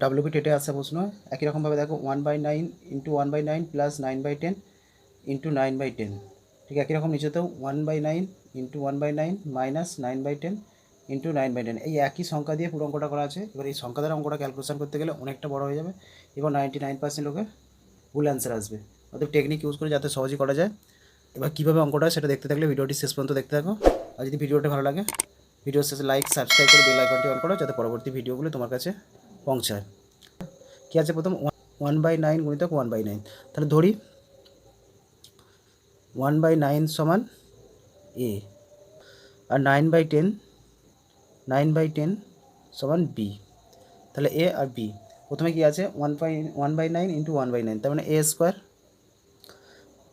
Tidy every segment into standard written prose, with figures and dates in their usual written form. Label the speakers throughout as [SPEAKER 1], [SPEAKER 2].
[SPEAKER 1] WB টেটে আসা প্রশ্ন একই রকমভাবে দেখো 1/9 ইন্টু 1/9 প্লাস 9/10 ইন্টু 9/10, ঠিক একই রকম নিচেতেও 1/9 ইন্টু 1/9 মাইনাস 9/10 ইন্টু 9/10, এই একই সংখ্যা দিয়ে পুরো অঙ্কটা করা আছে। এবার এই সংখ্যা দ্বারা অঙ্কটা ক্যালকুলেশন করতে গেলে অনেকটা বড় হয়ে যাবে এবং 99% লোকের ভুল অ্যান্সার আসবে। অর্থাৎ টেকনিক ইউজ করে যাতে সহজেই করা যায়। এবার কীভাবে অঙ্কটা হয় সেটা দেখতে থাকলে ভিডিওটি শেষ পর্যন্ত দেখতে থাকো। আর যদি ভিডিওটা ভালো লাগে ভিডিও শেষে লাইক সাবস্ক্রাইব করে বেল আইকনটি অন করো যাতে পরবর্তী ভিডিওগুলো তোমার কাছে পৌঁছায়। কী আছে প্রথম 1/9 গুণিতক 1/9, তাহলে ধরি 1/9 সমান এ আর 9/10 সমান বি। তাহলে এ আর বি প্রথমে কী আছে 1/9 ইন্টু 1/9, তার মানে এ স্কোয়ার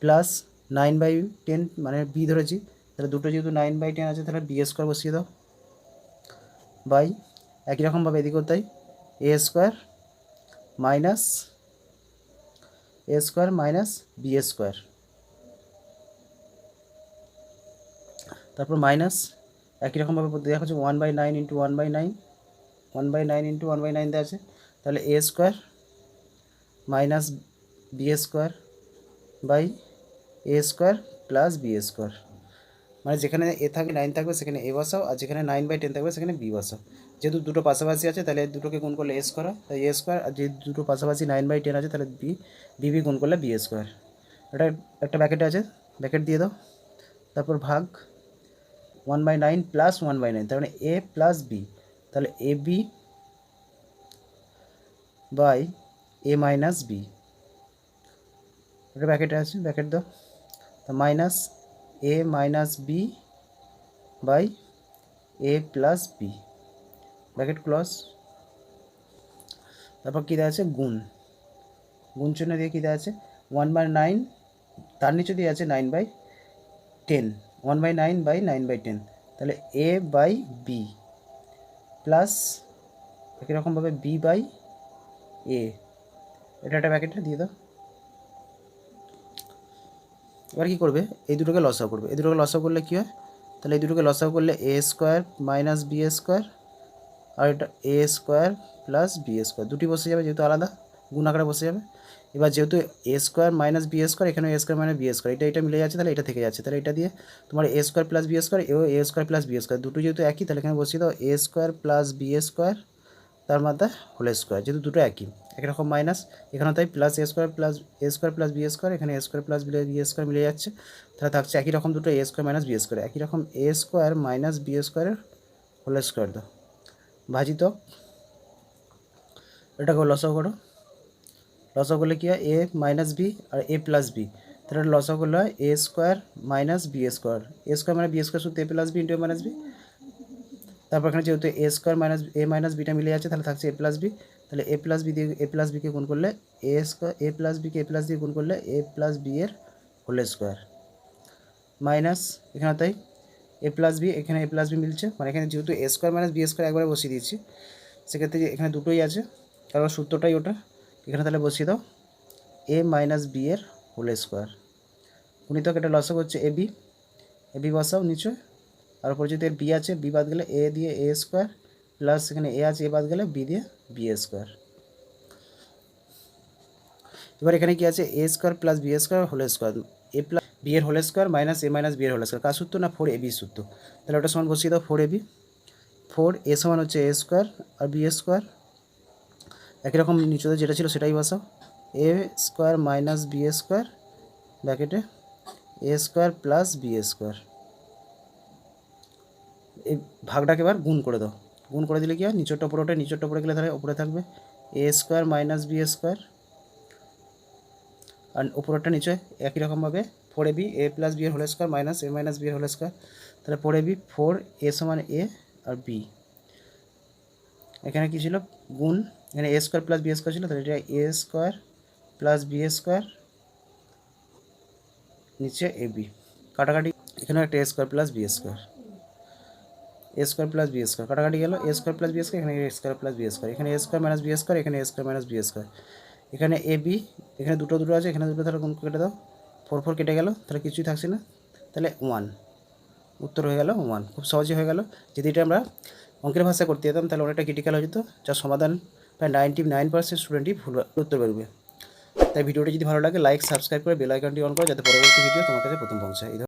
[SPEAKER 1] প্লাস 9/10 মানে বি ধরেছি, তাহলে দুটো যেহেতু 9/10 আছে তাহলে বি স্কোয়ার বসিয়ে দাও বাই একই রকমভাবে এদিকেও তাই এ স্কোয়ার মাইনাস বি স্কোয়ার, তারপর মাইনাস একই রকমভাবে দেখা হচ্ছে 1/9 ইন্টু 1/9 দেওয়া আছে, তাহলে A square minus B square by A square plus B square, মানে যেখানে এ থাকবে 9 থাকবে সেখানে এ বসাও আর যেখানে 9/10 থাকবে সেখানে বি বসাও। যেহেতু দুটো পাশাপাশি আছে তাহলে দুটোকে গুণ করলে এ স্কোয়ার হয়, তাই এ স্কোয়ার, আর যে দুটো পাশাপাশি 9/10 আছে তাহলে বি গুণ করলে বি স্কোয়ার। এটা একটা ব্র্যাকেটে আছে, ব্র্যাকেট দিয়ে দাও, তারপর ভাগ 1/9 প্লাস 1/9, তার মানে এ প্লাস বি, তাহলে A B by A minus B, এটা ব্র্যাকেটে আছে, ব্র্যাকেট দাও, তা minus A minus B by A plus B, bracket close. তারপর কী দেওয়া আছে গুণ চিহ্ন দিয়ে কী দেওয়া আছে 1/9, তার নিচে দিয়ে আছে 9/10, 1/9 বাই 9/10, তাহলে এ বাই বি প্লাস একই রকমভাবে বি বাই এ, এটা একটা ব্র্যাকেটটা দিয়ে দাও। এবার কী করবে এই দুটোকে লসাও করবে, এই দুটোকে লসাও করলে কী হয়, তাহলে এই দুটোকে লসাও করলে এ স্কোয়ার মাইনাস বি স্কোয়ার আর এটা এ স্কোয়ার প্লাস বি স্কোয়ার, দুটি বসে যাবে যেহেতু আলাদা গুণ আকারে বসে যাবে। এবার যেহেতু এ স্কোয়ার মাইনাস বি স্কোয়ার এখানে এ স্কোয়ার মাইনাস বি স্কোয়ার এটা মিলে যাচ্ছে, তাহলে এটা থেকে যাচ্ছে, তাহলে এটা দিয়ে তোমার এ স্কোয়ার প্লাস বি স্কোয়ার এ স্কোয়ার প্লাস বি স্কোয়ার দুটো যেহেতু একই তাহলে এখানে বসিয়ে দাও এ স্কোয়ার প্লাস বি স্কোয়ার তার মধ্যে হোল স্কোয়ার, যেহেতু দুটো একই একরকম মাইনাস এখানে তাই প্লাস এ স্কোয়ার প্লাস বি স্কোয়ার, এখানে এ স্কোয়ার প্লাস বি স্কোয়ার মিলে যাচ্ছে, তাহলে থাকছে একই রকম দুটো এ স্কোয়ার মাইনাস বি স্কোয়ার, একই রকম এ স্কোয়ার মাইনাস বি স্কোয়ারের হোল স্কোয়ার দাও ভাজিত, এটাকে লসাও করো, লসাও করলে কী হয় এ মাইনাস বি আর এ প্লাস বি, তাহলে লসাও করলে হয় এ স্কোয়ার মাইনাস বি স্কোয়ার, এ স্কোয়ার মানে বি স্কোয়ার শুধু এ প্লাস বি ইন্টু এ মাইনাস বি, তারপর এখানে যেহেতু এ square minus A minus beta মিলে যাচ্ছে তাহলে থাকছে এ প্লাস বি, তাহলে এ প্লাস বি দিয়ে এ প্লাস বিকে গুণ করলে এ square A plus bike A plus দিয়ে গুণ করলে এ প্লাস বি এর হোল স্কোয়ার মাইনাস এখানে তাই এ প্লাস বি, এখানে এ প্লাস বি মিলছে, মানে এখানে যেহেতু এ স্কোয়ার মাইনাস বি স্কোয়ার একবারে বসিয়ে দিয়েছি সেক্ষেত্রে এখানে দুটোই আছে কারণ সূত্রটাই ওটা, এখানে তাহলে বসিয়ে দাও এ মাইনাস বি এর হোল স্কোয়ার গুণিতক এটা লসক হচ্ছে এ বি বসাও নিচে, আর উপর যদি এর বি আছে বি বাদ গেলে এ দিয়ে এ স্কোয়ার প্লাস এখানে এ আছে এ বাদ গেলে বি দিয়ে বি স্কোয়ার। এবার এখানে কি আছে A square plus B square whole square, A plus B এর whole square minus A minus B এর হোল স্কোয়ার, কার সূত্র না 4ab সূত্র, তাহলে ওটা সমান বসিয়ে দাও 4ab, 4a সমান হচ্ছে এ স্কোয়ার আর বি স্কোয়ার, একই রকম নিচে যেটা ছিল সেটাই বসাও এ স্কোয়ার মাইনাস বি স্কোয়ার ব্র্যাকেটে এ স্কোয়ার প্লাস বি স্কোয়ার, এই ভাগটাকে এবার গুণ করে দাও, গুণ করে দিলে কি হয় নিচেরটা উপরে ওঠে, নিচেরটা উপরে গেলে তাহলে উপরে থাকবে এ স্কোয়ার মাইনাস বি স্কোয়ার আর উপরেরটা নিচে একই রকমভাবে 4ab এ প্লাস বি এর whole square minus A minus B এর হোল স্কোয়ার, তাহলে 4ab 4 এ সমান এ আর বি, এখানে কী ছিল গুণ, এখানে এ স্কোয়ার প্লাস বি স্কোয়ার ছিল তাহলে এটা এ স্কোয়ার প্লাস বি স্কোয়ার নিচে এ বি, কাটাকাটি এখানে একটা এ স্কোয়ার প্লাস বি স্কোয়ার, এ স্কোয়ার প্লাস বি স্কোয়ার কাটাকাটি গেল এ স্কোয়ার প্লাস বি স্কোয়ার, এখানে এ স্কোয়ার প্লাস বি স্কোয়ার, এখানে এ স্কোয়ার মাইনাস বি স্কোয়ার, এখানে এ স্কোয়ার মাইনাস বি স্কোয়ার, এখানে এ বি এখানে দুটো আছে এখানে দুটো তাহলে গুণ কেটে দাও 4 কেটে গেল তাহলে কিছুই থাকছে না, তাহলে 1 উত্তর হয়ে গেল 1, খুব সহজে হয়ে গেল। যদি এটা আমরা অঙ্কের ভাষায় করতে যেতাম তাহলে অনেকটা ক্রিটিক্যাল হয়ে যেত, যার সমাধান প্রায় 99% স্টুডেন্টই ভুল উত্তর বেরোবে। তাই ভিডিওটি যদি ভালো লাগে লাইক সাবস্ক্রাইব করে বেল আইকনটি অন করো, যাতে পরবর্তী ভিডিও তোমার কাছে প্রথম পৌঁছায়।